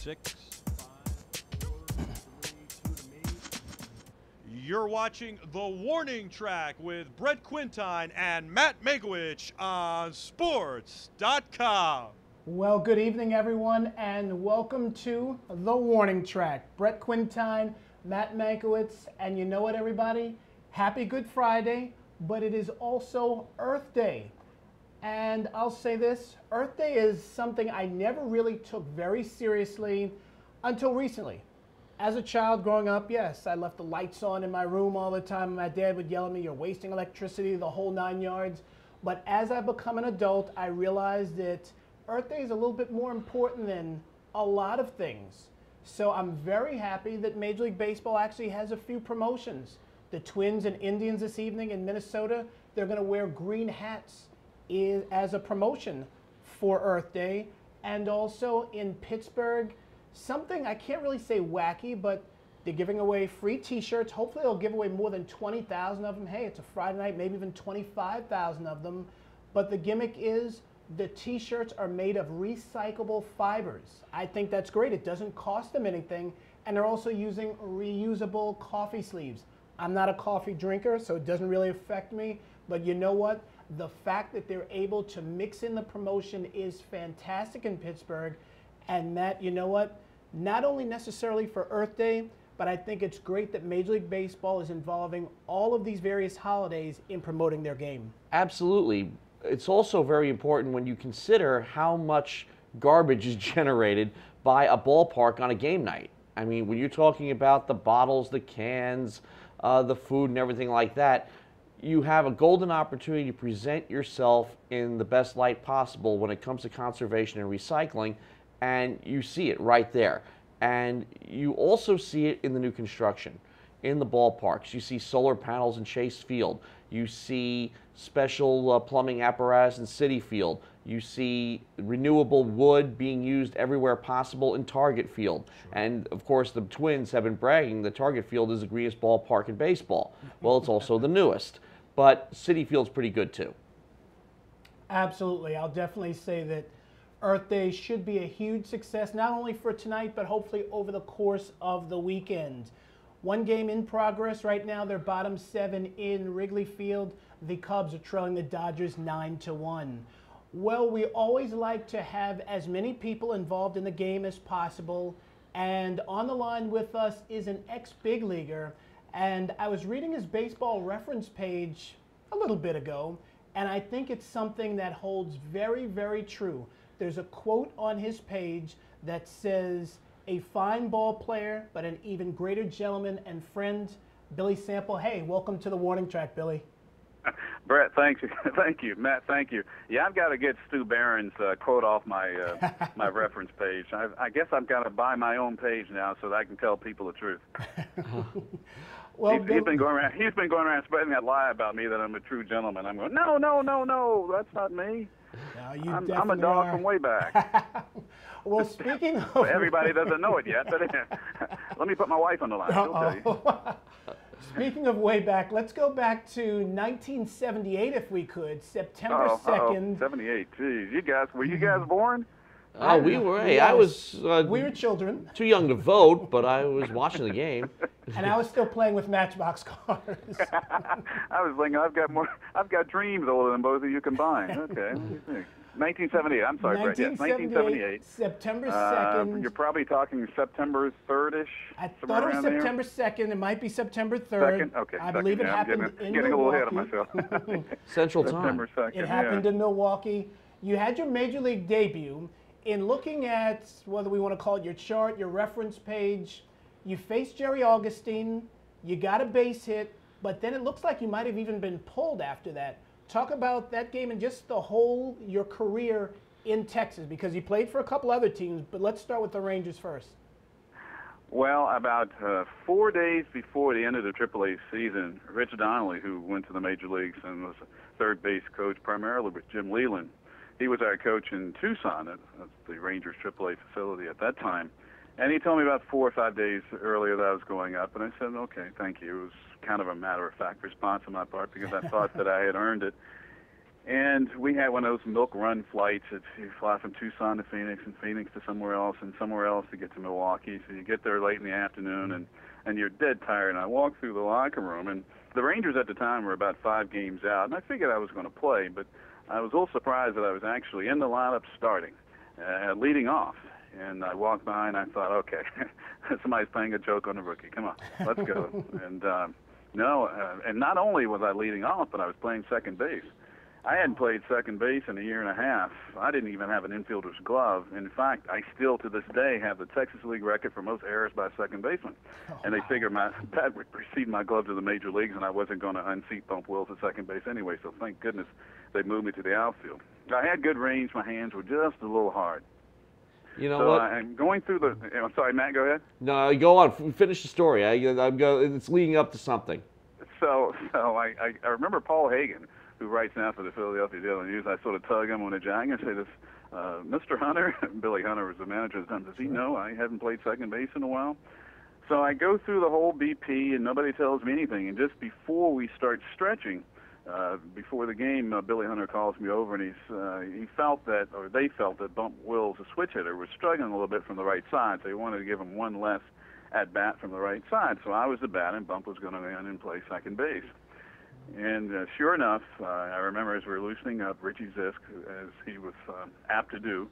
6, 5, 4, 3, 2 to me. You're watching The Warning Track with Brett Quintine and Matt Megowich on Sportce.com. Well, good evening, everyone, and welcome to The Warning Track. Brett Quintine, Matt Mankiewicz, and you know what, everybody? Happy Good Friday, but it is also Earth Day. And I'll say this, Earth Day is something I never really took very seriously until recently. As a child growing up, yes, I left the lights on in my room all the time. My dad would yell at me, "You're wasting electricity," the whole 9 yards. But as I become an adult, I realized that Earth Day is a little bit more important than a lot of things. So I'm very happy that Major League Baseball actually has a few promotions. The Twins and Indians this evening in Minnesota, they're going to wear green hats as a promotion for Earth Day. And also in Pittsburgh, something I can't really say wacky, but they're giving away free T-shirts. Hopefully they'll give away more than 20,000 of them. Hey, it's a Friday night, maybe even 25,000 of them. But the gimmick is the T-shirts are made of recyclable fibers. I think that's great. It doesn't cost them anything. And they're also using reusable coffee sleeves. I'm not a coffee drinker, so it doesn't really affect me. But you know what? The fact that they're able to mix in the promotion is fantastic in Pittsburgh. And Matt, you know what? Not only necessarily for Earth Day, but I think it's great that Major League Baseball is involving all of these various holidays in promoting their game. Absolutely. It's also very important when you consider how much garbage is generated by a ballpark on a game night. I mean, when you're talking about the bottles, the cans, the food and everything like that, you have a golden opportunity to present yourself in the best light possible when it comes to conservation and recycling, and you see it right there. And you also see it in the new construction, in the ballparks. You see solar panels in Chase Field. You see special plumbing apparatus in Citi Field. You see renewable wood being used everywhere possible in Target Field. Sure. And of course, the Twins have been bragging that Target Field is the greenest ballpark in baseball. Well, it's also the newest. But Citi Field's pretty good too. Absolutely. I'll definitely say that Earth Day should be a huge success, not only for tonight, but hopefully over the course of the weekend. One game in progress right now, they're bottom 7 in Wrigley Field. The Cubs are trailing the Dodgers 9-1. Well, we always like to have as many people involved in the game as possible. And on the line with us is an ex-big leaguer. And I was reading his baseball reference page a little bit ago, and I think it's something that holds very, very true. There's a quote on his page that says, "A fine ball player, but an even greater gentleman and friend, Billy Sample." Hey, welcome to the Warning Track, Billy. Brett, thank you. Thank you. Matt, thank you. Yeah, I've got to get Stu Barron's quote off my my reference page. I guess I've got to buy my own page now so that I can tell people the truth. Well, he's been going around. He's been going around spreading that lie about me that I'm a true gentleman. I'm going, no, that's not me. No, I'm a dog from way back. Well, speaking of... Everybody doesn't know it yet, but let me put my wife on the line. She'll tell you. Speaking of way back, let's go back to 1978, if we could, September 2nd. 78, geez. Were you guys born? Oh, we were. Hey, I was. We were children. Too young to vote, but I was watching the game. And I was still playing with Matchbox cars. I was thinking, I've got dreams older than both of you combined. Okay, what do you think? 1978. I'm sorry, Brett. Yes, 1978. September 2nd. You're probably talking September 3rd-ish. I thought it was September 2nd. It might be September 3rd. 2nd? Okay. I believe it happened in Milwaukee. Getting a little ahead of myself. Central Time. September 2nd. It happened in Milwaukee. You had your Major League debut. In looking at whether we want to call it your chart, your reference page, you faced Jerry Augustine. You got a base hit, but then it looks like you might have even been pulled after that. Talk about that game and just your career in Texas, because you played for a couple other teams, but let's start with the Rangers first. Well, about 4 days before the end of the AAA season, Rich Donnelly, who went to the major leagues and was a third base coach primarily with Jim Leland, he was our coach in Tucson at the Rangers AAA facility at that time. And he told me about 4 or 5 days earlier that I was going up, and I said, okay, thank you. It was kind of a matter-of-fact response on my part because I thought that I had earned it. And we had one of those milk run flights that you fly from Tucson to Phoenix and Phoenix to somewhere else and somewhere else to get to Milwaukee. So you get there late in the afternoon and you're dead tired. And I walked through the locker room, and the Rangers at the time were about 5 games out. And I figured I was going to play, but I was a little surprised that I was actually in the lineup starting, leading off. And I walked by and I thought, okay, somebody's playing a joke on a rookie. Come on, let's go. And and not only was I leading off, but I was playing second base. I hadn't played second base in a year and a half. I didn't even have an infielder's glove. In fact, I still to this day have the Texas League record for most errors by a second baseman. And they figured that would precede my glove to the major leagues, and I wasn't going to unseat Bump Wills at second base anyway. So thank goodness they moved me to the outfield. I had good range. My hands were just a little hard. You know so what? I'm going through the. I'm sorry, Matt. Go ahead. No, go on. Finish the story. It's leading up to something. So I remember Paul Hagan, who writes now for the Philadelphia Daily News. I sort of tug him on a jag and say, "This Mr. Hunter," Billy Hunter was the manager at the time. Does he know I haven't played second base in a while? So I go through the whole BP, and nobody tells me anything. And just before we start stretching, before the game, Billy Hunter calls me over, and they felt that Bump Wills, the switch hitter, was struggling a little bit from the right side, so he wanted to give him one less at bat from the right side. So I was the bat, and Bump was going to go in and play second base. And sure enough, I remember as we were loosening up, Richie Zisk, as he was apt to do,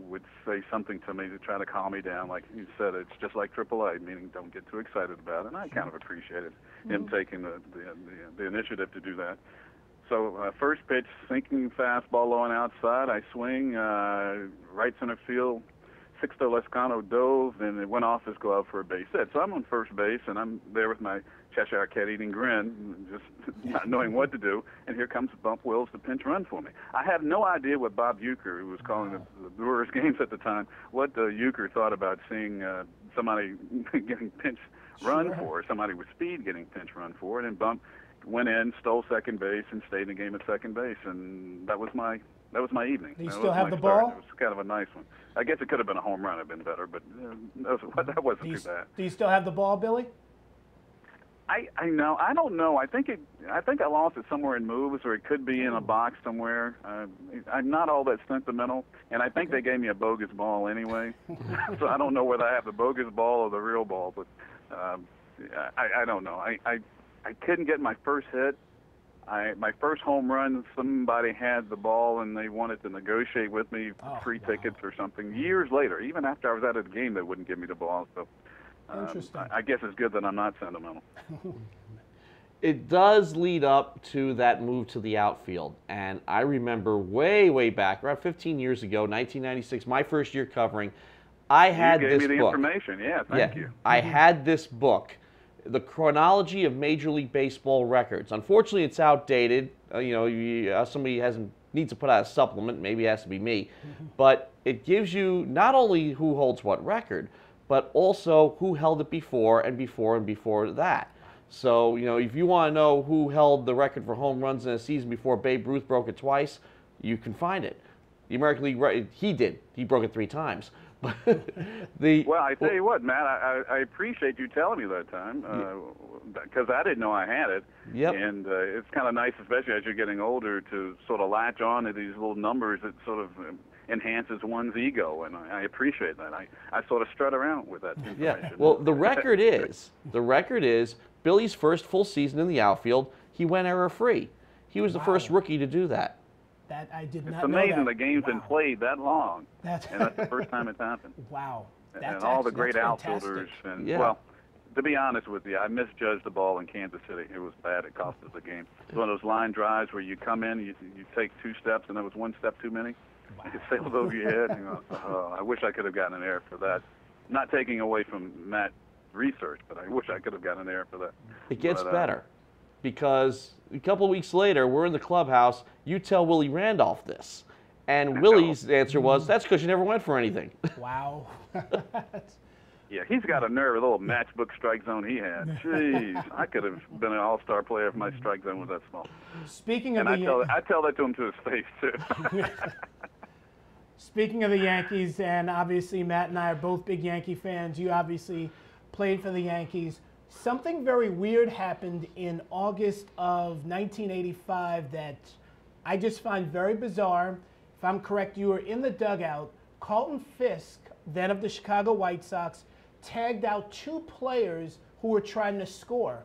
would say something to me to try to calm me down. Like he said, it's just like AAA, meaning don't get too excited about it. And I kind of appreciated him taking the initiative to do that. So first pitch, sinking fastball low and outside. I swing, right center field. Sixto Lescano dove, and it went off his glove for a base hit. So I'm on first base, and I'm there with my Cheshire cat-eating grin, just not knowing what to do. And here comes Bump Wills to pinch run for me. I have no idea what Bob Uecker, who was calling the Brewers games at the time, what Uecker thought about seeing somebody getting pinch run for, somebody with speed getting pinch run for, and then Bump went in, stole second base, and stayed in the game at second base, and that was my evening. Do you still have the ball? It was kind of a nice one. I guess it could have been a home run. It'd been better, but that wasn't too bad. Do you still have the ball, Billy? I know. I don't know. I think I lost it somewhere in moves, or it could be in a box somewhere. I'm not all that sentimental, and I think they gave me a bogus ball anyway. So I don't know whether I have the bogus ball or the real ball, but I don't know. I couldn't get my first hit. My first home run, somebody had the ball and they wanted to negotiate with me for free tickets or something. Years later, even after I was out of the game, they wouldn't give me the ball. So Interesting. I guess it's good that I'm not sentimental. It does lead up to that move to the outfield. And I remember way, way back, around 15 years ago, 1996, my first year covering, I had this book. You gave me the information. Yeah, thank you. I had this book, The Chronology of Major League Baseball Records. Unfortunately, it's outdated. Somebody needs to put out a supplement. Maybe it has to be me. But it gives you not only who holds what record, but also who held it before and before and before that. So, if you want to know who held the record for home runs in a season before Babe Ruth broke it twice, you can find it. The American League, he did. He broke it 3 times. Well, I tell you what, Matt, I appreciate you telling me that time, because I didn't know I had it. Yep. And it's kind of nice, especially as you're getting older, to sort of latch on to these little numbers that sort of enhances one's ego, and I appreciate that. I sort of strut around with that information. Yeah. Well, the record is Billy's first full season in the outfield, he went error-free. He was the first rookie to do that. That I did not know. It's amazing that. the game's been played that long, and that's the first time it's happened. Wow. And all the great outfielders. And well, to be honest with you, I misjudged the ball in Kansas City. It was bad. It cost us the game. It's one of those line drives where you come in, you take 2 steps, and there was 1 step too many. It sails over your head. I wish I could have gotten an error for that. Not taking away from Matt's research, but I wish I could have gotten an error for that. It gets better, because a couple of weeks later, we're in the clubhouse. You tell Willie Randolph this, and Willie's answer was, "That's because you never went for anything." Wow. Yeah, he's got a nerve, a little matchbook strike zone he had. Jeez, I could have been an all-star player if my strike zone was that small. Speaking of I tell that to him to his face, too. Speaking of the Yankees, and obviously Matt and I are both big Yankee fans. You obviously played for the Yankees. Something very weird happened in August of 1985 that I just find very bizarre. If I'm correct, you were in the dugout. Carlton Fisk, then of the Chicago White Sox, tagged out 2 players who were trying to score.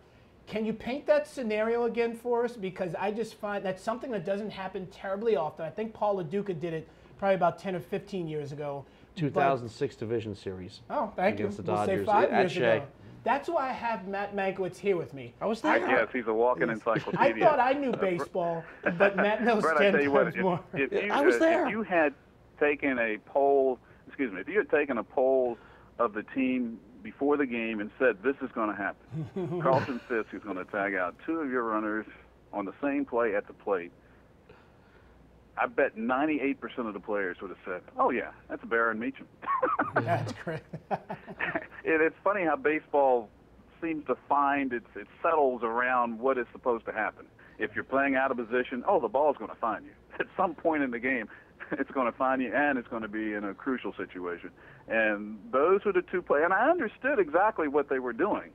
Can you paint that scenario again for us? Because I just find that's something that doesn't happen terribly often. I think Paul LaDuca did it probably about 10 or 15 years ago. 2006 Division Series. Oh, thank you. Against the We'll say Dodgers 5 at years Shea. ago. That's why I have Matt Mankiewicz here with me. I was I there. guess he's a walking encyclopedia. I thought I knew baseball, but Matt knows Brett, 10 I tell you what, times more. I was there. If you had taken a poll, if you had taken a poll of the team before the game and said this is going to happen, Carlton Fisk is going to tag out 2 of your runners on the same play at the plate, I bet 98% of the players would have said, "Oh yeah, that's Baron Meacham." That's great. It's funny how baseball seems to find it settles around what is supposed to happen. If you're playing out of position, the ball's going to find you. At some point in the game, it's going to find you, and it's going to be in a crucial situation. And those were the 2 players. And I understood exactly what they were doing,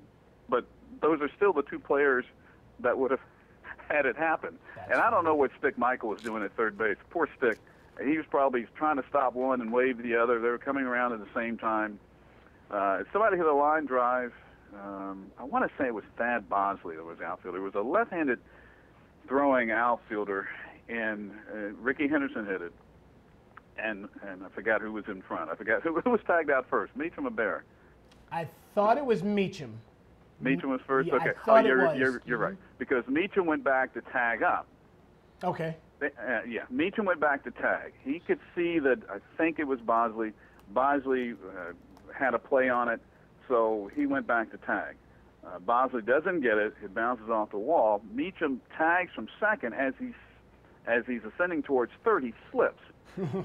but those are still the 2 players that would have had it happen. And I don't know what Stick Michael was doing at third base. Poor Stick. He was probably trying to stop one and wave the other. They were coming around at the same time. Somebody hit a line drive. I want to say it was Thad Bosley that was outfielder. It was a left-handed throwing outfielder, and Ricky Henderson hit it. And I forgot who was in front. I forgot who was tagged out first, Meacham or Bear? I thought it was Meacham. Meacham was first? Yeah, okay. I thought it was. You're right. Because Meacham went back to tag up. Okay. Yeah, Meacham went back to tag. He could see that, I think it was Bosley. Bosley had a play on it, so he went back to tag. Bosley doesn't get it. It bounces off the wall. Meacham tags from second. As he's ascending towards third, he slips.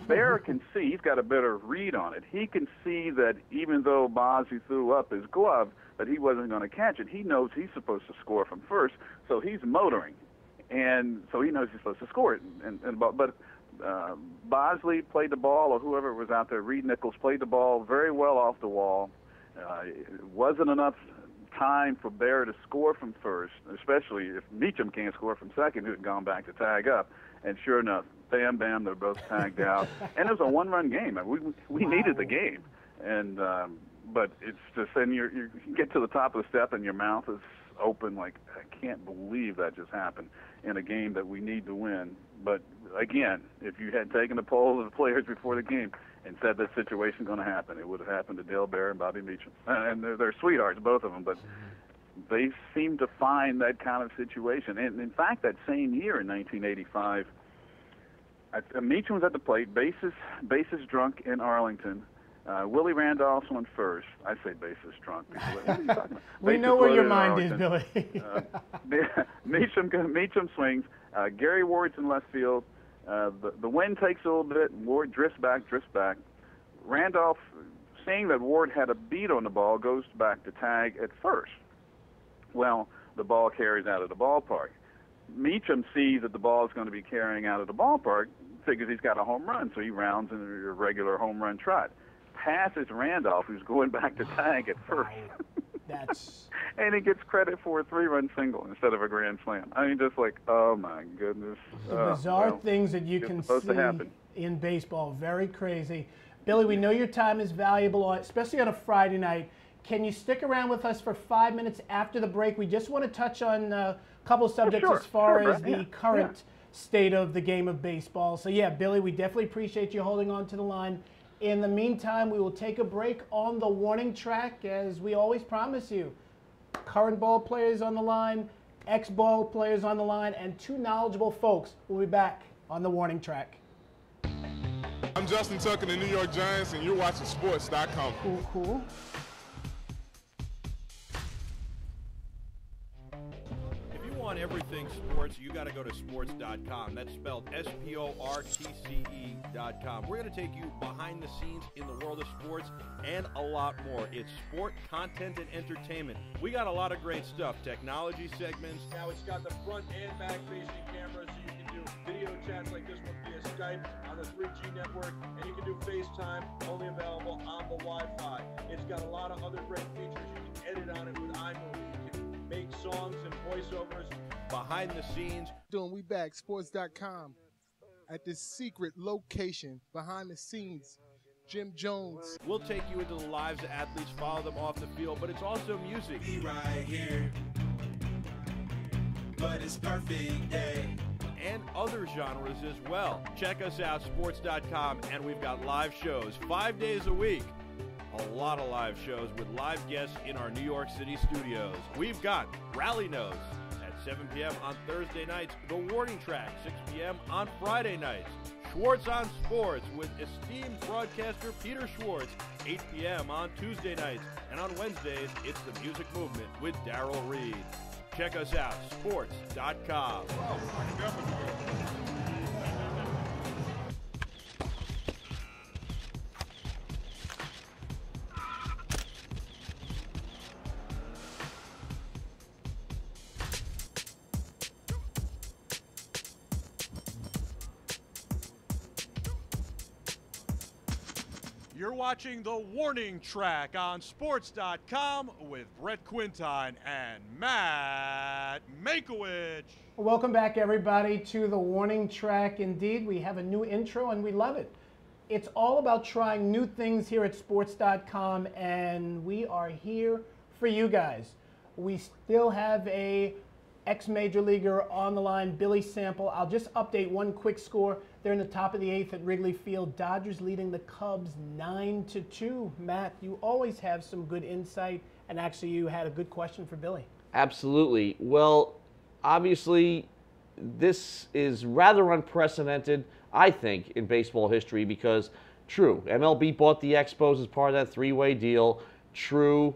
Bear can see, he's got a better read on it. He can see that even though Bosley threw up his glove, that he wasn't going to catch it. He knows he's supposed to score from first, so he's motoring. And so he knows he's supposed to score it. But Bosley played the ball, or whoever was out there, Reed Nichols played the ball very well off the wall. It wasn't enough time for Bear to score from first, especially if Meacham can't score from second, who had gone back to tag up. And sure enough, bam, bam, they're both tagged out. And it was a 1-run game. I mean, we needed the game. And but it's just, and you get to the top of the step and your mouth is open like, I can't believe that just happened in a game that we need to win. But again, if you had taken a poll of the players before the game and said that situation going to happen, it would have happened to Dale Bear and Bobby Meacham. And they're sweethearts, both of them, but they seem to find that kind of situation. And in fact, that same year in 1985, Meacham was at the plate, bases drunk in Arlington. Willie Randolph's went first. I say bases drunk. What are you talking about? We know where your mind is, Billy. Meacham swings. Gary Ward's in left field. The wind takes a little bit, and Ward drifts back. Randolph, seeing that Ward had a beat on the ball, goes back to tag at first. Well, the ball carries out of the ballpark. Meacham sees that the ball is going to be carrying out of the ballpark, figures he's got a home run, so he rounds in a regular home run trot. Passes Randolph, who's going back to tag at first. That's and he gets credit for a 3-run single instead of a grand slam. I mean, just like, oh my goodness. the bizarre things that you can see in baseball. Very crazy. Billy, we know your time is valuable, especially on a Friday night. Can you stick around with us for 5 minutes after the break? We just want to touch on a couple of subjects as far as the current state of the game of baseball. So yeah, Billy, we definitely appreciate you holding on to the line. In the meantime, we will take a break on the warning track, as we always promise you. Current ball players on the line, ex-ball players on the line, and 2 knowledgeable folks. We'll be back on the warning track. I'm Justin Tucker, the New York Giants, and you're watching Sportce.com. Cool. Want everything sports, you got to go to sportce.com. That's spelled SPORTCE.com. We're going to take you behind the scenes in the world of sports and a lot more. It's sport, content, and entertainment. We got a lot of great stuff. Technology segments. Now it's got the front and back facing cameras, so you can do video chats like this one via Skype on the 3G network, and you can do FaceTime, only available on the Wi-Fi. It's got a lot of other great features. You can edit on it with iMovie. Make songs and voiceovers behind the scenes. We back, Sportce.com. at this secret location behind the scenes. Jim Jones. We'll take you into the lives of athletes, follow them off the field, but it's also music. Be right here, but it's perfect day. And other genres as well. Check us out, sports.com, and we've got live shows 5 days a week. A lot of live shows with live guests in our New York City studios. We've got Rally Notes at 7 p.m. on Thursday nights, The Warning Track, 6 p.m. on Friday nights, Schwartz on Sports with esteemed broadcaster Peter Schwartz, 8 p.m. on Tuesday nights, and on Wednesdays, it's The Music Movement with Darryl Reed. Check us out, sports.com. You're watching The Warning Track on Sports.com with Brett Quintine and Matt Mankiewicz. Welcome back, everybody, to The Warning Track. Indeed, we have a new intro, and we love it. It's all about trying new things here at Sports.com, and we are here for you guys. We still have a ex-major leaguer on the line, Billy Sample. I'll just update one quick score. They're in the top of the 8th at Wrigley Field. Dodgers leading the Cubs 9-2. Matt, you always have some good insight, and actually you had a good question for Billy. Absolutely. Well, obviously, this is rather unprecedented, I think, in baseball history because, true, MLB bought the Expos as part of that three-way deal. True,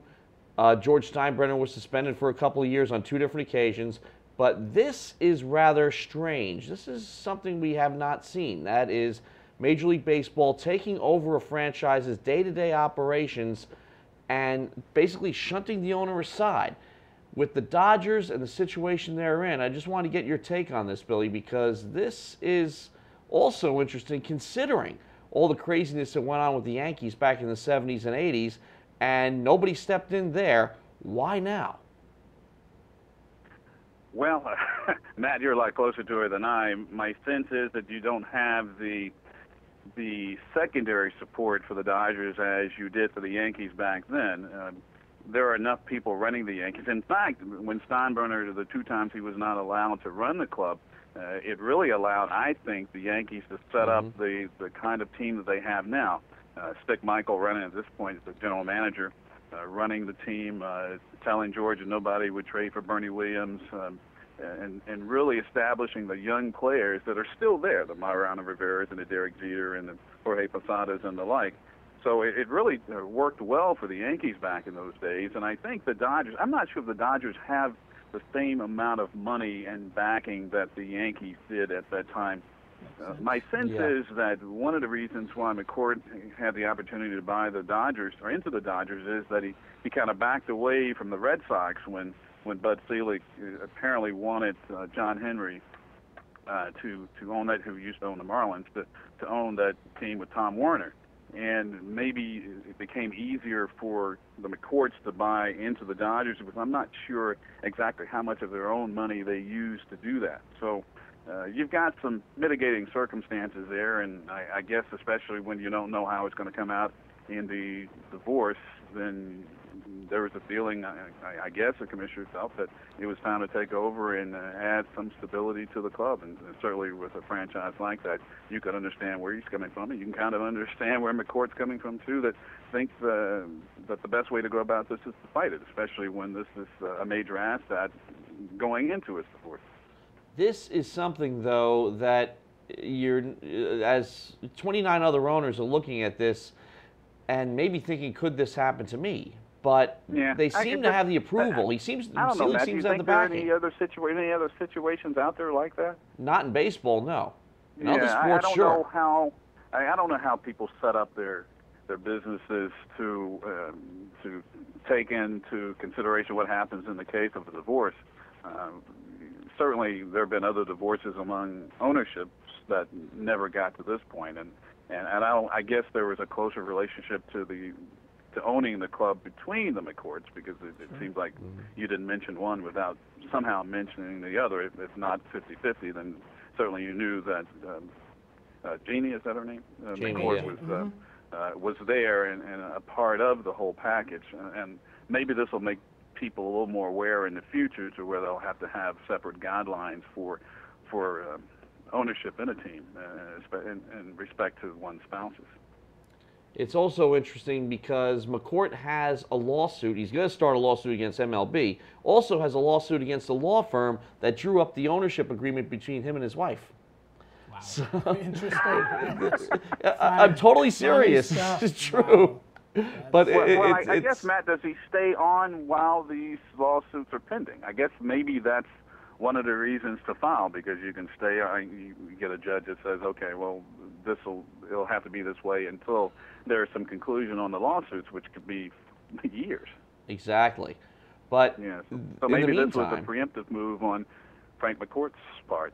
George Steinbrenner was suspended for a couple of years on 2 different occasions. But this is rather strange. This is something we have not seen. That is Major League Baseball taking over a franchise's day-to-day operations and basically shunting the owner aside. With the Dodgers and the situation they're in, I just want to get your take on this, Billy, because this is also interesting considering all the craziness that went on with the Yankees back in the 70s and 80s, and nobody stepped in there. Why now? Well, Matt, you're a lot closer to it than I. My sense is that you don't have the secondary support for the Dodgers as you did for the Yankees back then. There are enough people running the Yankees. In fact, when Steinbrenner, the 2 times he was not allowed to run the club, it really allowed, I think, the Yankees to set up the kind of team that they have now. Stick Michael running at this point as the general manager, running the team, telling George that nobody would trade for Bernie Williams, and really establishing the young players that are still there, the Mariano Rivera's and the Derek Jeter and the Jorge Posadas and the like. So it really worked well for the Yankees back in those days. And I think the Dodgers, I'm not sure if the Dodgers have the same amount of money and backing that the Yankees did at that time. My sense is that one of the reasons why McCourt had the opportunity to buy the Dodgers, or into the Dodgers, is that he kind of backed away from the Red Sox when Bud Selig apparently wanted John Henry to own that, who used to own the Marlins, to own that team with Tom Werner. And maybe it became easier for the McCourts to buy into the Dodgers because I'm not sure exactly how much of their own money they used to do that. So you've got some mitigating circumstances there, and I guess especially when you don't know how it's going to come out in the divorce, then there was a feeling, I guess the commissioner felt that it was time to take over and add some stability to the club. And certainly with a franchise like that, you can understand where he's coming from, and you can kind of understand where McCourt's coming from, too, that thinks that the best way to go about this is to fight it, especially when this is a major asset going into its divorce. This is something, though, that as 29 other owners are looking at this and maybe thinking, could this happen to me? But they seem to have the approval. He seems, I don't know, Matt, seems do you to have think the there are backing. any other situations out there like that? Not in baseball, no. In other sports, I don't sure. know how. I don't know how people set up their businesses to take into consideration what happens in the case of a divorce. Certainly, there have been other divorces among ownerships that never got to this point, and I guess there was a closer relationship to owning the club between the McCourts, because it seems like you didn't mention one without somehow mentioning the other. If not 50-50, then certainly you knew that Jeannie, is that her name? Jeannie, McCourt yeah. was there and a part of the whole package. And maybe this will make people a little more aware in the future to where they'll have to have separate guidelines for ownership in a team in respect to one's spouses. It's also interesting because McCourt has a lawsuit. He's going to start a lawsuit against MLB. Also has a lawsuit against a law firm that drew up the ownership agreement between him and his wife. Wow. So, Interesting. I'm totally serious. It's true. Wow. But I guess, Matt, does he stay on while these lawsuits are pending? I guess maybe that's one of the reasons to file, because you can stay on. You get a judge that says, okay, well, it'll have to be this way until there's some conclusion on the lawsuits, which could be years. Exactly. But yeah, so maybe this was a preemptive move on Frank McCourt's part.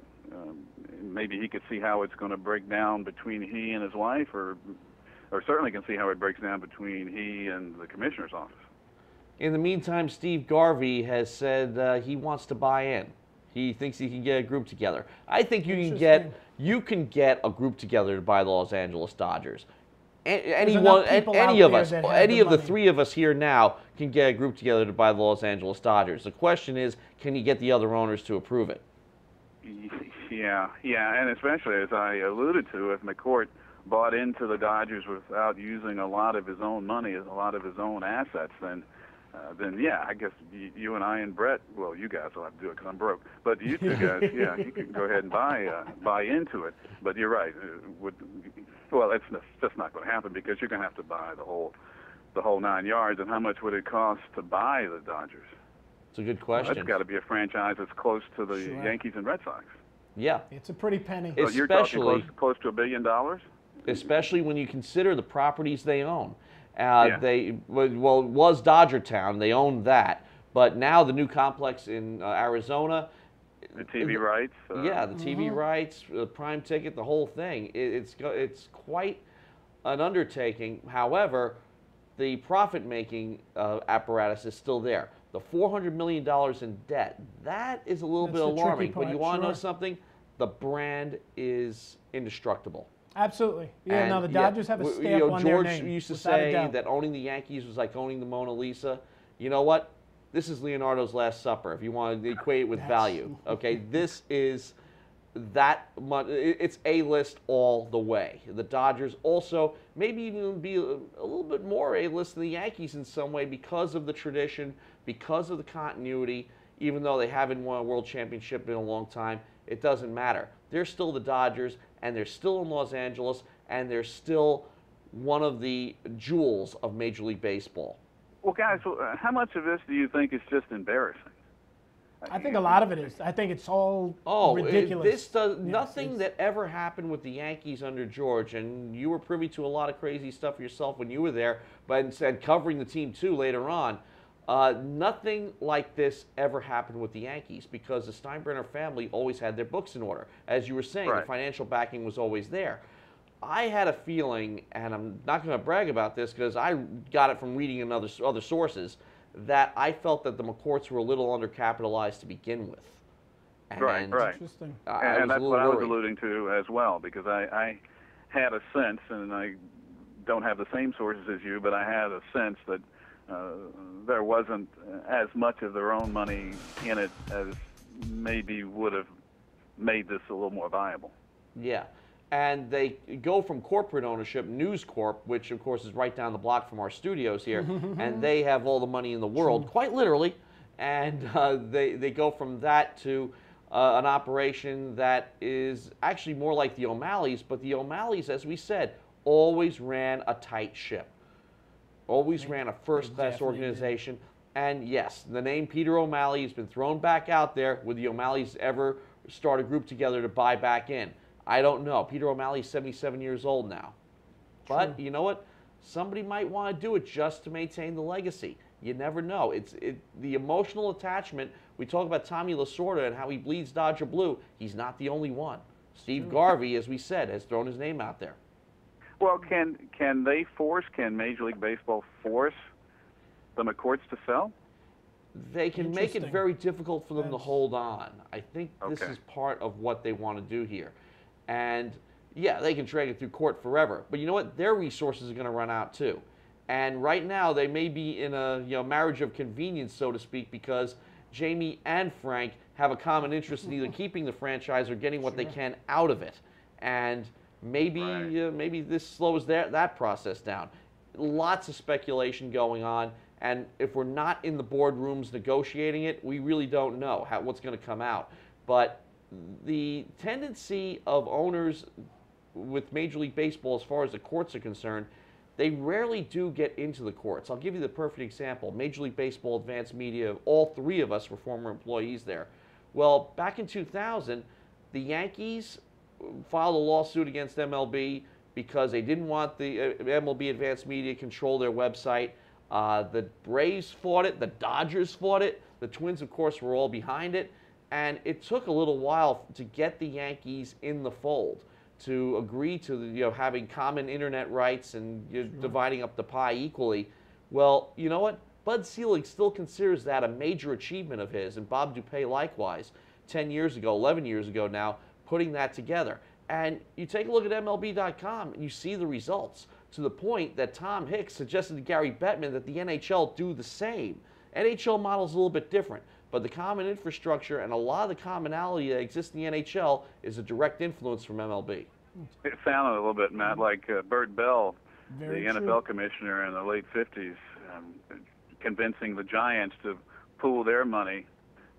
Maybe he could see how it's going to break down between he and his wife, or certainly can see how it breaks down between he and the commissioner's office. In the meantime, Steve Garvey has said he wants to buy in. He thinks he can get a group together. I think you can get a group together to buy the Los Angeles Dodgers. Any of the three of us here now can get a group together to buy the Los Angeles Dodgers. The question is, can you get the other owners to approve it? Yeah, and especially as I alluded to, if McCourt bought into the Dodgers without using a lot of his own money, a lot of his own assets, then yeah, I guess you and I and Brett, well, you guys will have to do it because I'm broke. But you two guys, yeah, you can go ahead and buy into it. But you're right. It's just not going to happen, because you're going to have to buy the whole 9 yards. And how much would it cost to buy the Dodgers? It's a good question. That's got to be a franchise that's close to the Yankees and Red Sox. Yeah, it's a pretty penny. So you're talking close to $1 billion. Especially when you consider the properties they own. It was Dodger Town. They owned that, but now the new complex in Arizona. The TV rights. The TV rights, the prime ticket, the whole thing. It's quite an undertaking. However, the profit-making apparatus is still there. The $400 million in debt, that is a little bit alarming. But you want to know something? The brand is indestructible. Absolutely. Yeah, no, the Dodgers have a stamp on their name. George used to say that owning the Yankees was like owning the Mona Lisa. You know what? This is Leonardo's Last Supper, if you want to equate it with value. Okay, this is that much. It's A-list all the way. The Dodgers also maybe even be a little bit more A-list than the Yankees in some way, because of the tradition, because of the continuity. Even though they haven't won a world championship in a long time, it doesn't matter. They're still the Dodgers, and they're still in Los Angeles, and they're still one of the jewels of Major League Baseball. Well, guys, how much of this do you think is just embarrassing? I think a lot of it is. I think it's all ridiculous. Nothing that ever happened with the Yankees under George, and you were privy to a lot of crazy stuff yourself when you were there, but and covering the team too later on. Nothing like this ever happened with the Yankees, because the Steinbrenner family always had their books in order. As you were saying, the financial backing was always there. I had a feeling, and I'm not going to brag about this because I got it from reading in other sources, that I felt that the McCourts were a little undercapitalized to begin with. And right. Interesting. And that's what I was alluding to as well, because I had a sense, and I don't have the same sources as you, but I had a sense that there wasn't as much of their own money in it as maybe would have made this a little more viable. Yeah. And they go from corporate ownership, News Corp, which of course is right down the block from our studios here, and they have all the money in the world, quite literally, and they go from that to an operation that is actually more like the O'Malleys, but the O'Malleys, as we said, always ran a tight ship, always ran a first-class organization. And yes, the name Peter O'Malley has been thrown back out there. Would the O'Malleys ever start a group together to buy back in? I don't know. Peter O'Malley's 77 years old now. But you know what? Somebody might want to do it just to maintain the legacy. You never know. The emotional attachment. We talk about Tommy Lasorda and how he bleeds Dodger blue. He's not the only one. Steve Garvey, as we said, has thrown his name out there. Well, can Major League Baseball force the McCourts to sell? They can make it very difficult for them to hold on. I think this is part of what they want to do here. And yeah, they can drag it through court forever. But you know what? Their resources are going to run out too. And right now, they may be in a marriage of convenience, so to speak, because Jamie and Frank have a common interest in either keeping the franchise or getting what they can out of it. And maybe maybe this slows that process down. Lots of speculation going on. And if we're not in the boardrooms negotiating it, we really don't know what's going to come out. But the tendency of owners with Major League Baseball, as far as the courts are concerned, they rarely do get into the courts. I'll give you the perfect example. Major League Baseball Advanced Media, all three of us were former employees there. Well, back in 2000, the Yankees filed a lawsuit against MLB because they didn't want the MLB Advanced Media control their website. The Braves fought it. The Dodgers fought it. The Twins, of course, were all behind it. And it took a little while to get the Yankees in the fold, to agree to having common internet rights and dividing up the pie equally. Well, you know what? Bud Selig still considers that a major achievement of his, and Bob Dupay likewise, 10 years ago, 11 years ago now, putting that together. And you take a look at MLB.com and you see the results, to the point that Tom Hicks suggested to Gary Bettman that the NHL do the same. NHL model is a little bit different, but the common infrastructure and a lot of the commonality that exists in the NHL is a direct influence from MLB. It sounded a little bit, Matt, like Bert Bell, Very the true. NFL commissioner in the late 50s, convincing the Giants to pool their money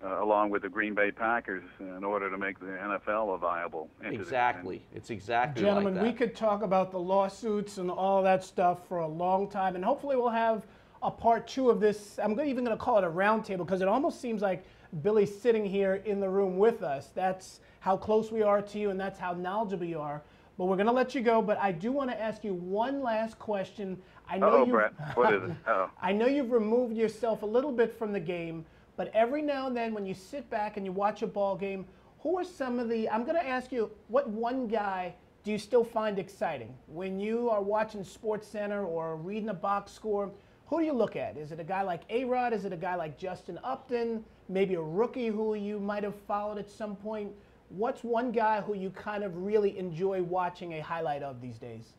along with the Green Bay Packers in order to make the NFL a viable entity. Exactly. It's exactly Gentlemen, like that. we could talk about the lawsuits and all that stuff for a long time, and hopefully we'll have a part 2 of this. I'm even going to call it a roundtable because it almost seems like Billy's sitting here in the room with us. That's how close we are to you, and that's how knowledgeable you are. But we're going to let you go, but I do want to ask you one last question. I know Brett, what is it? I know you've removed yourself a little bit from the game, but every now and then when you sit back and you watch a ball game, who are some of the, I'm going to ask you, what one guy do you still find exciting? When you are watching SportsCenter or reading a box score, who do you look at? Is it a guy like A-Rod? Is it a guy like Justin Upton? Maybe a rookie who you might have followed at some point? What's one guy who you kind of really enjoy watching a highlight of these days?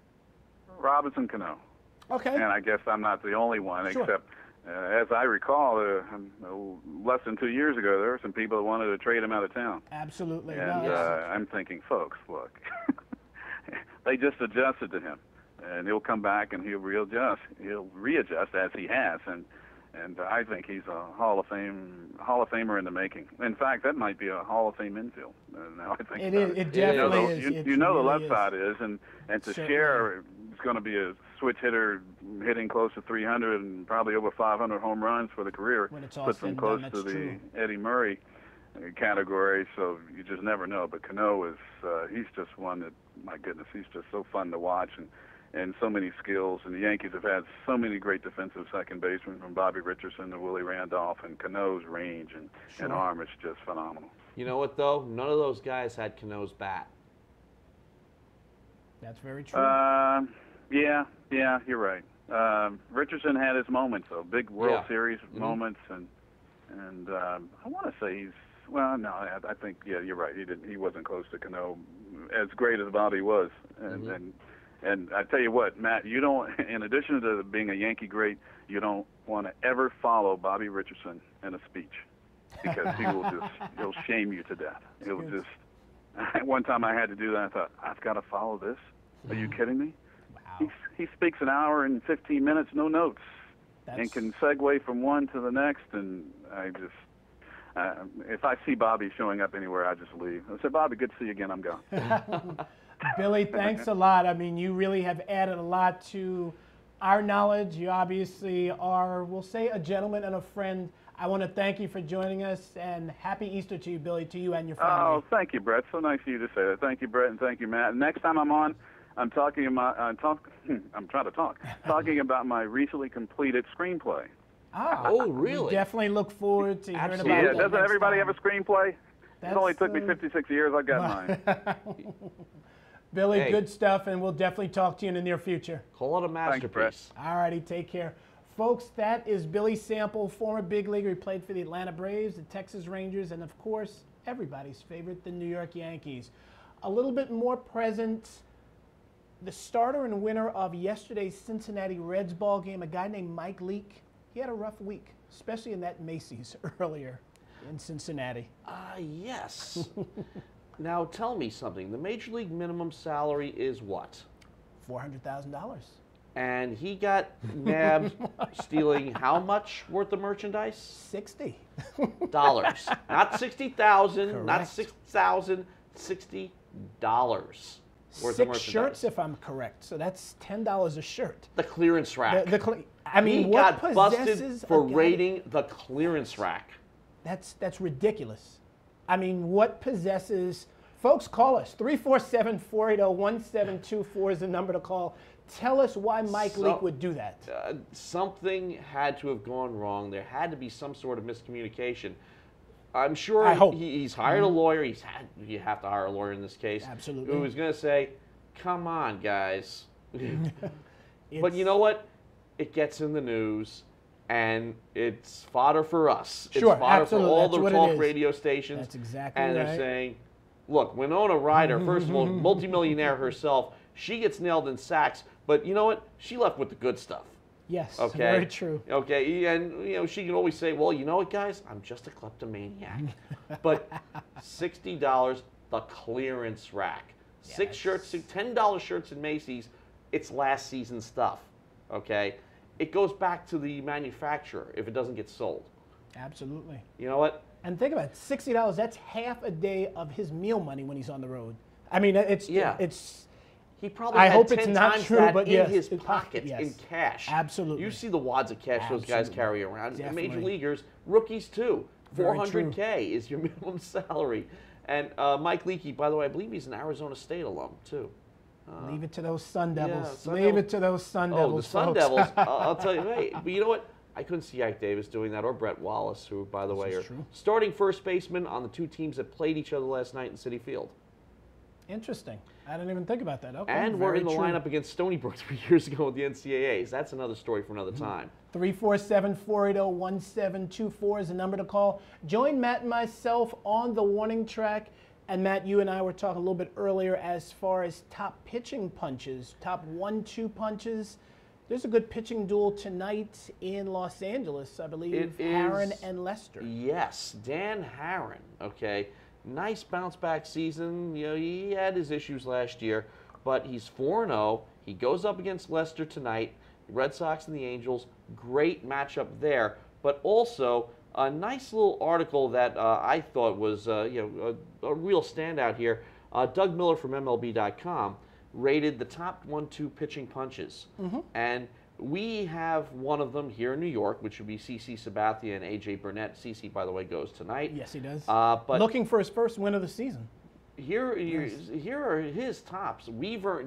Robinson Cano. Okay. And I guess I'm not the only one, Sure. except as I recall, less than 2 years ago, there were some people that wanted to trade him out of town. Absolutely. And No, I'm thinking, folks, look, they just adjusted to him, and he'll come back and he'll readjust. He'll readjust as he has, and I think he's a Hall of Famer in the making. In fact, that might be a Hall of Fame infield. Now I think It about is. It definitely is. It You know the really left side is, and to Certainly. share is going to be a switch hitter hitting close to 300 and probably over 500 home runs for the career. When it's all Puts said him and close done, to that's the true. Eddie Murray category, so you just never know. But Cano is, he's just one that, my goodness, he's just so fun to watch and so many skills. And the Yankees have had so many great defensive second basemen, from Bobby Richardson to Willie Randolph, and Cano's range and arm is just phenomenal. You know what, though? None of those guys had Cano's bat. That's very true. Yeah, you're right. Richardson had his moments, though, big World Series moments, and I want to say he's, well, no, I think, yeah, you're right. He wasn't close to Cano, as great as Bobby was, and I tell you what, Matt, you don't, in addition to being a Yankee great, you don't want to ever follow Bobby Richardson in a speech, because he'll shame you to death. He'll just. One time I had to do that. I thought, I've got to follow this. Are you kidding me? Wow. He speaks an hour and 15 minutes, no notes, and That's- can segue from one to the next. And I just, if I see Bobby showing up anywhere, I just leave. I say, Bobby, good to see you again. I'm gone. Billy, thanks a lot. I mean, you really have added a lot to our knowledge. You obviously are, we'll say, a gentleman and a friend. I want to thank you for joining us, and happy Easter to you, Billy, to you and your family. Oh, thank you, Brett. So nice of you to say that. Thank you, Brett, and thank you, Matt. Next time I'm on, I'm talking about talking about my recently completed screenplay. Oh, really? We definitely look forward to hearing Absolutely. about Yeah, that doesn't next everybody time. have a screenplay? It only took me That's, 56 years. I've got mine. Billy, Hey. good stuff, and we'll definitely talk to you in the near future. Call it a Brett. masterpiece. All righty, take care. Folks, that is Billy Sample, former big leaguer. He played for the Atlanta Braves, the Texas Rangers, and of course, everybody's favorite, the New York Yankees. A little bit more present the starter and winner of yesterday's Cincinnati Reds ball game, a guy named Mike Leake, he had a rough week, especially in that Macy's earlier in Cincinnati. Yes. Now tell me something. The Major League minimum salary is what? $400,000. And he got nabbed stealing how much worth of merchandise? 60. Dollars. Not 60,000, not Correct. 6,000, $60 worth of 6 merchandise. shirts, if I'm correct. So that's $10 a shirt. The clearance rack. I mean, he what got possesses busted for a guy- raiding the clearance rack. That's ridiculous. I mean, what possesses? Folks, call us. 347-480-1724 is the number to call. Tell us why Mike Leake would do that. Something had to have gone wrong. There had to be some sort of miscommunication. I'm sure I hope. he's hired a lawyer. You have to hire a lawyer in this case. Absolutely. Who was going to say, come on, guys. But you know what? It gets in the news, and it's fodder for us. Sure, it's fodder absolutely. for all That's the what it talk is. radio stations. That's exactly And they're right. saying, look, Winona Ryder, first of all, multimillionaire herself, she gets nailed in sacks, but you know what? She left with the good stuff. Yes, Okay. very true. Okay, and she can always say, "Well, you know what, guys? I'm just a kleptomaniac." But $60, the clearance rack, 6 shirts, $10 shirts in Macy's. It's last season stuff. Okay, it goes back to the manufacturer if it doesn't get sold. Absolutely. You know what? And think about it, $60, that's half a day of his meal money when he's on the road. I mean, it's He probably I had hope 10 it's not times true, that but in yes, his in pocket, yes. in cash. Absolutely. You see the wads of cash those guys Absolutely. carry around. And Major Definitely. leaguers, rookies too. Very true. $400K is your minimum salary. And Mike Leakey, by the way, I believe he's an Arizona State alum too. Leave it to those Sun Devils. Sun Leave Devils. it to those Sun Oh, Devils. the Sun folks. Devils. I'll tell you, hey, but you know what? I couldn't see Ike Davis doing that, or Brett Wallace, who, by the way, is are true. starting first baseman on the 2 teams that played each other last night in Citi Field. Interesting. I didn't even think about that. Okay. And we're very in the true. lineup against Stony Brook 3 years ago with the NCAAs. That's another story for another time. 347-480-1724 is the number to call. Join Matt and myself on the warning track. And Matt, you and I were talking a little bit earlier as far as top pitching punches, top 1-2 punches. There's a good pitching duel tonight in Los Angeles, I believe. It is- Herron and Lester. Yes, Dan Herron, okay. Nice bounce back season. You know, he had his issues last year, but he's 4-0. He goes up against Lester tonight. Red Sox and the Angels, great matchup there. But also a nice little article that I thought was a real standout here. Doug Miller from MLB.com rated the top 1-2 pitching punches. And we have one of them here in New York, which would be CC Sabathia and A.J. Burnett. CC, by the way, goes tonight. Yes, he does. But looking for his first win of the season. here are his tops.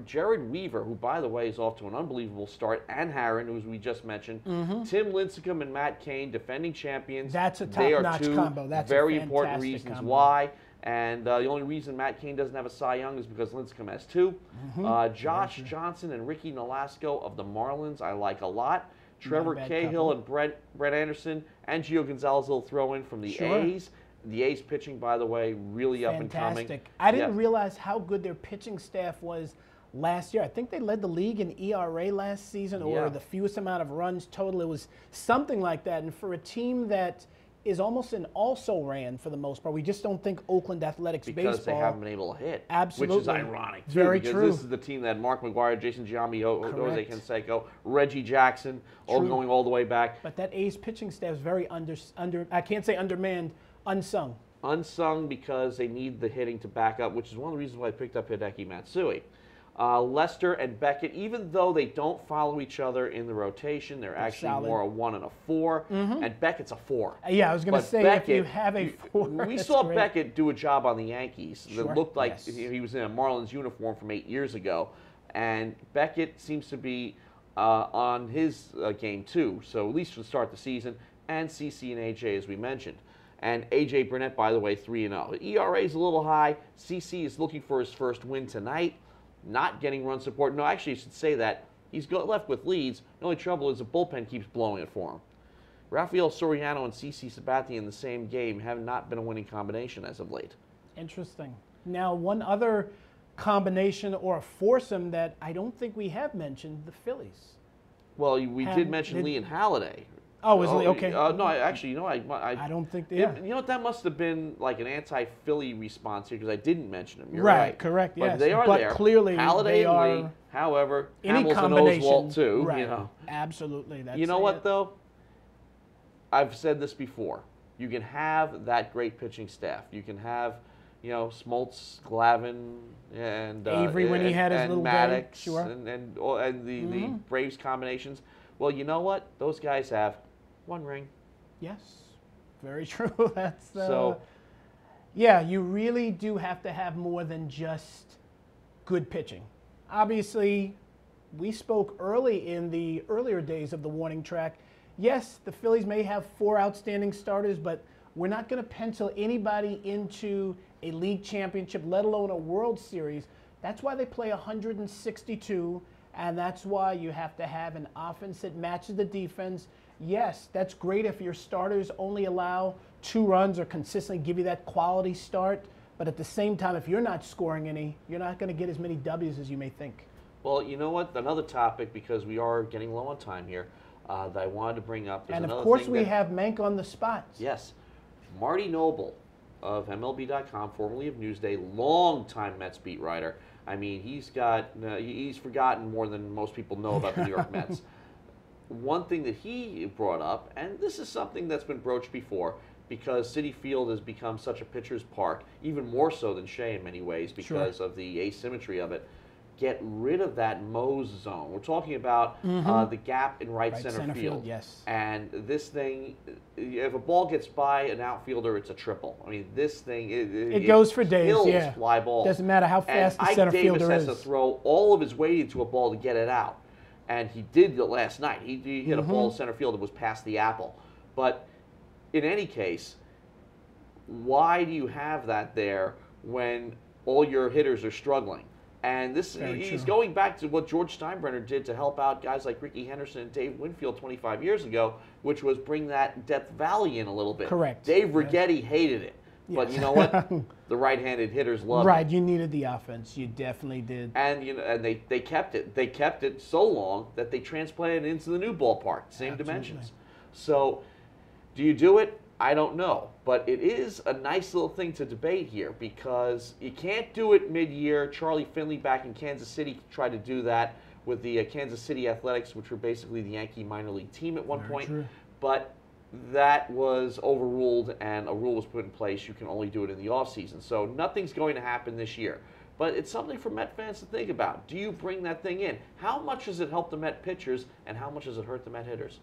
Jared Weaver, who, by the way, is off to an unbelievable start, and Herron, who we just mentioned. Tim Lincecum and Matt Cain, defending champions. That's a They are top-notch two combo. That's a very important fantastic reasons combo. why. And the only reason Matt Cain doesn't have a Cy Young is because Lincecum has 2. Josh Johnson and Ricky Nolasco of the Marlins, I like a lot. Trevor bad Cahill couple. and Brett Anderson, and Gio Gonzalez will throw in from the Sure. A's. The A's pitching, by the way, really up and coming. Fantastic. I didn't Yeah. realize how good their pitching staff was last year. I think they led the league in ERA last season, or Yeah. the fewest amount of runs total. It was something like that. And for a team that is almost an also-ran for the most part, we just don't think Oakland Athletics Because baseball. they haven't been able to hit. Absolutely. Which is ironic, too. Very because true. this is the team that Mark McGuire, Jason Giambi, Jose Correct. Canseco, Reggie Jackson, all True. going all the way back. But that A's pitching staff is very I can't say undermanned, unsung. Unsung because they need the hitting to back up, which is one of the reasons why I picked up Hideki Matsui. Lester and Beckett, even though they don't follow each other in the rotation, they're actually solid. more a 1 and a 4, and Beckett's a 4. Yeah, I was going to But say, Beckett, if you have a 4, we that's saw great. Beckett do a job on the Yankees Sure, that looked like yes. he was in a Marlins uniform from 8 years ago, and Beckett seems to be on his game too. So at least for the start of the season, and CC and AJ as we mentioned. And A.J. Burnett, by the way, 3-0. ERA is a little high. CC is looking for his first win tonight. Not getting run support. No, actually, I should say that. He's left with leads. The only trouble is the bullpen keeps blowing it for him. Rafael Soriano and CC Sabathia in the same game have not been a winning combination as of late. Interesting. Now, one other combination or a foursome that I don't think we have mentioned, the Phillies. Well, we did mention did- Lee and Halliday. Oh, was Lee? Okay. No, actually, I don't think they you know what? That must have been like an anti-Philly response here because I didn't mention them. You're Right, right. correct, But yes. they are But there. clearly Halliday they and are Lee. However, any Hamilton combination. Oswalt too. Right. You know. Absolutely. That's You know it. what though? I've said this before. You can have that great pitching staff. You can have, Smoltz, Glavine, and Avery when he had his and little day, Maddox, sure. and the Braves combinations. Well, you know what? Those guys have one ring. Yes, very true. That's So- yeah. You really do have to have more than just good pitching. Obviously, we spoke early in the earlier days of the warning track. Yes, the Phillies may have 4 outstanding starters, but we're not going to pencil anybody into a league championship, let alone a World Series. That's why they play 162, and that's why you have to have an offense that matches the defense. Yes, that's great if your starters only allow 2 runs or consistently give you that quality start, but at the same time, if you're not scoring any, you're not going to get as many W's as you may think. Well, you know what? Another topic, because we are getting low on time here, that I wanted to bring up. And of course, we have Mank on the spot. Yes. Marty Noble of MLB.com, formerly of Newsday, longtime Mets beat writer. I mean, he's forgotten more than most people know about the New York Mets. One thing that he brought up, and this is something that's been broached before, because Citi Field has become such a pitcher's park, even more so than Shea in many ways because of the asymmetry of it. Get rid of that Mose zone. We're talking about the gap in right center field. Yes. And this thing, if a ball gets by an outfielder, it's a triple. I mean, this thing, it goes for days. kills Yeah. fly balls. Doesn't matter how fast and the center Ike Davis fielder has is. to throw all of his weight into a ball to get it out. And he did it last night. He hit a ball to center field that was past the apple. But in any case, why do you have that there when all your hitters are struggling? And he's going back to what George Steinbrenner did to help out guys like Ricky Henderson and Dave Winfield 25 years ago, which was bring that Death Valley in a little bit. Correct. Dave Righetti hated it. But you know what? The right-handed hitters loved it. Right, you needed the offense. You definitely did. And and they kept it. They kept it so long that they transplanted it into the new ballpark, same dimensions. So, do you do it? I don't know, but it is a nice little thing to debate here because you can't do it mid-year. Charlie Finley back in Kansas City tried to do that with the Kansas City Athletics, which were basically the Yankee minor league team at one point. True. But that was overruled and a rule was put in place. You can only do it in the offseason. So nothing's going to happen this year. But it's something for Met fans to think about. Do you bring that thing in? How much does it help the Met pitchers and how much does it hurt the Met hitters?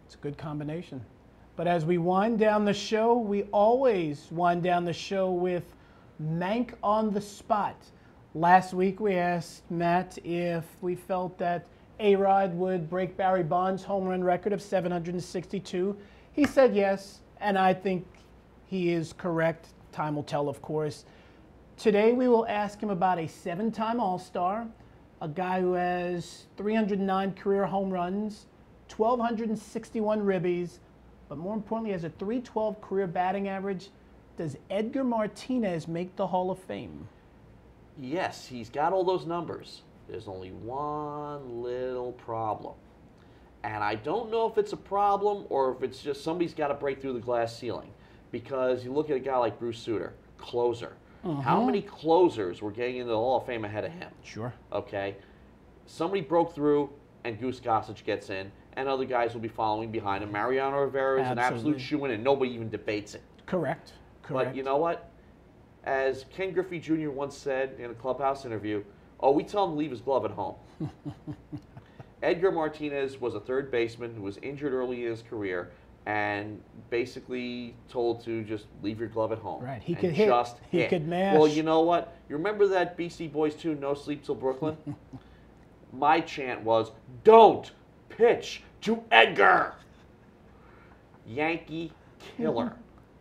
It's a good combination. But as we wind down the show, we always wind down the show with Mank on the spot. Last week we asked Matt if we felt that A-Rod would break Barry Bonds' home run record of 762. He said yes, and I think he is correct. Time will tell, of course. Today we will ask him about a 7-time All-Star, a guy who has 309 career home runs, 1,261 ribbies, but more importantly, has a .312 career batting average. Does Edgar Martinez make the Hall of Fame? Yes, he's got all those numbers. There's only one little problem. And I don't know if it's a problem or if it's just somebody's got to break through the glass ceiling. Because you look at a guy like Bruce Sutter, closer. How many closers were getting into the Hall of Fame ahead of him? Sure. Okay. Somebody broke through and Goose Gossage gets in. And other guys will be following behind him. Mariano Rivera is an absolute shoo-in, and nobody even debates it. Correct. But you know what? As Ken Griffey Jr. once said in a clubhouse interview, we tell him to leave his glove at home. Edgar Martinez was a third baseman who was injured early in his career and basically told to just leave your glove at home. Right. He and could hit. Just He hit. could mash. Well, you know what? You remember that Beastie Boys tune, No Sleep Till Brooklyn? My chant was, don't pitch to Edgar. Yankee killer.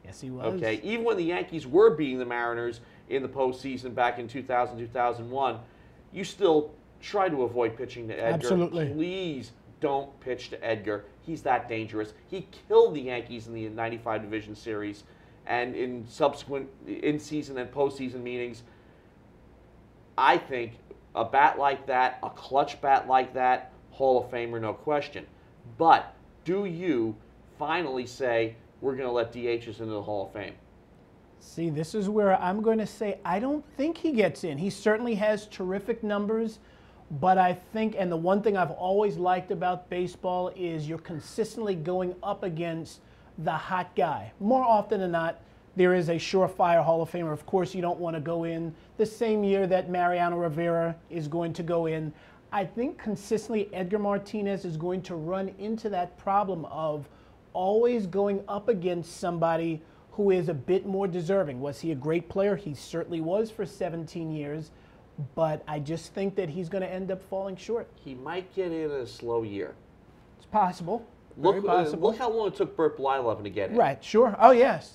Yes, he was. Okay, even when the Yankees were beating the Mariners in the postseason back in 2000, 2001, you still try to avoid pitching to Edgar. Absolutely. Please don't pitch to Edgar. He's that dangerous. He killed the Yankees in the 95 Division Series and in subsequent in-season and postseason meetings. I think a bat like that, a clutch bat like that, Hall of Famer, no question. But do you finally say we're going to let DHs into the Hall of Fame? See, this is where I'm going to say I don't think he gets in. He certainly has terrific numbers, but I think, and the one thing I've always liked about baseball is you're consistently going up against the hot guy. More often than not, there is a surefire Hall of Famer. Of course, you don't want to go in the same year that Mariano Rivera is going to go in. I think consistently Edgar Martinez is going to run into that problem of always going up against somebody who is a bit more deserving. Was he a great player? He certainly was for 17 years, but I just think that he's going to end up falling short. He might get in a slow year. It's possible. Very possible. Look how long it took Burt Blyleven to get in. Right, sure. Oh, yes.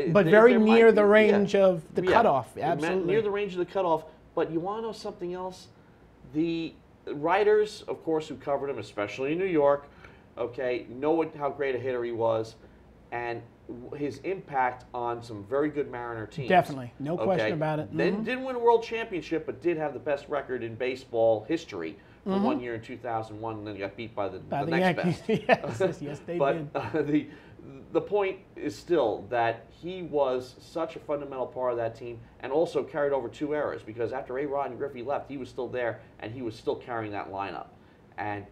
But very near the range of the cutoff. Absolutely. Near the range of the cutoff. But you want to know something else? The writers, of course, who covered him, especially in New York, okay, know how great a hitter he was, and his impact on some very good Mariner teams. Definitely. No question about it. Then didn't win a world championship, but did have the best record in baseball history for 1 year in 2001, and then got beat by the next Yankees. best. yes, they but, did. The point is still that he was such a fundamental part of that team and also carried over 2 eras, because after A-Rod and Griffey left, he was still there and he was still carrying that lineup. And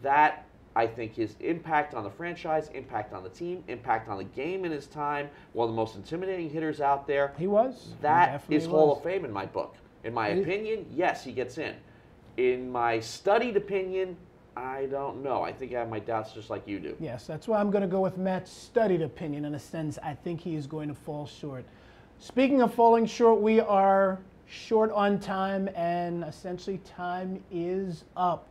that, I think, his impact on the franchise, impact on the team, impact on the game in his time, one of the most intimidating hitters out there. He was. That is Hall of Fame in my book. In my opinion, yes, he gets in. In my studied opinion, I don't know. I think I have my doubts just like you do. Yes, that's why I'm going to go with Matt's studied opinion in a sense. I think he is going to fall short. Speaking of falling short, we are short on time, and essentially time is up.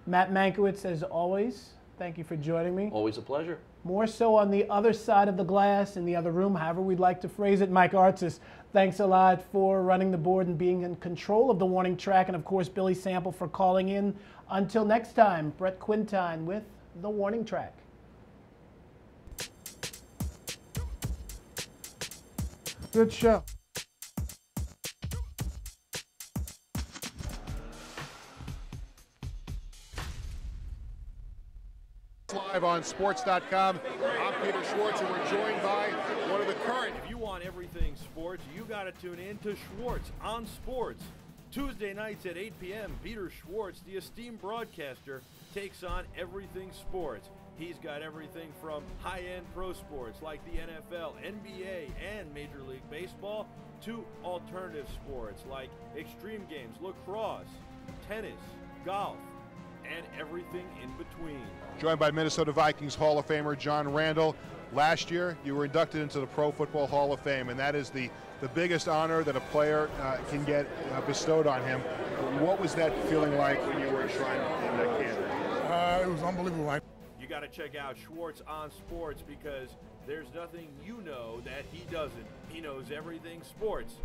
Matt Mankiewicz, as always, thank you for joining me. Always a pleasure. More so on the other side of the glass, in the other room, however we'd like to phrase it. Mike Artsis, thanks a lot for running the board and being in control of the warning track. And, of course, Billy Sample for calling in. Until next time, Brett Quintine with the warning track. Good show. Live on Sports.com. I'm Peter Schwartz, and we're joined by one of the current. If you want everything sports, you got to tune in to Schwartz on Sports. Tuesday nights at 8 p.m., Peter Schwartz, the esteemed broadcaster, takes on everything sports. He's got everything from high-end pro sports like the NFL, NBA, and Major League Baseball to alternative sports like extreme games, lacrosse, tennis, golf, and everything in between. Joined by Minnesota Vikings Hall of Famer John Randall. Last year, you were inducted into the Pro Football Hall of Fame, and that is the biggest honor that a player can get bestowed on him. What was that feeling like when you were enshrined in that camp? It was unbelievable. You got to check out Schwartz on Sports, because there's nothing you know that he doesn't. He knows everything sports.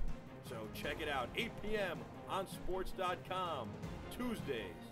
So check it out, 8 p.m. on Sports.com, Tuesdays.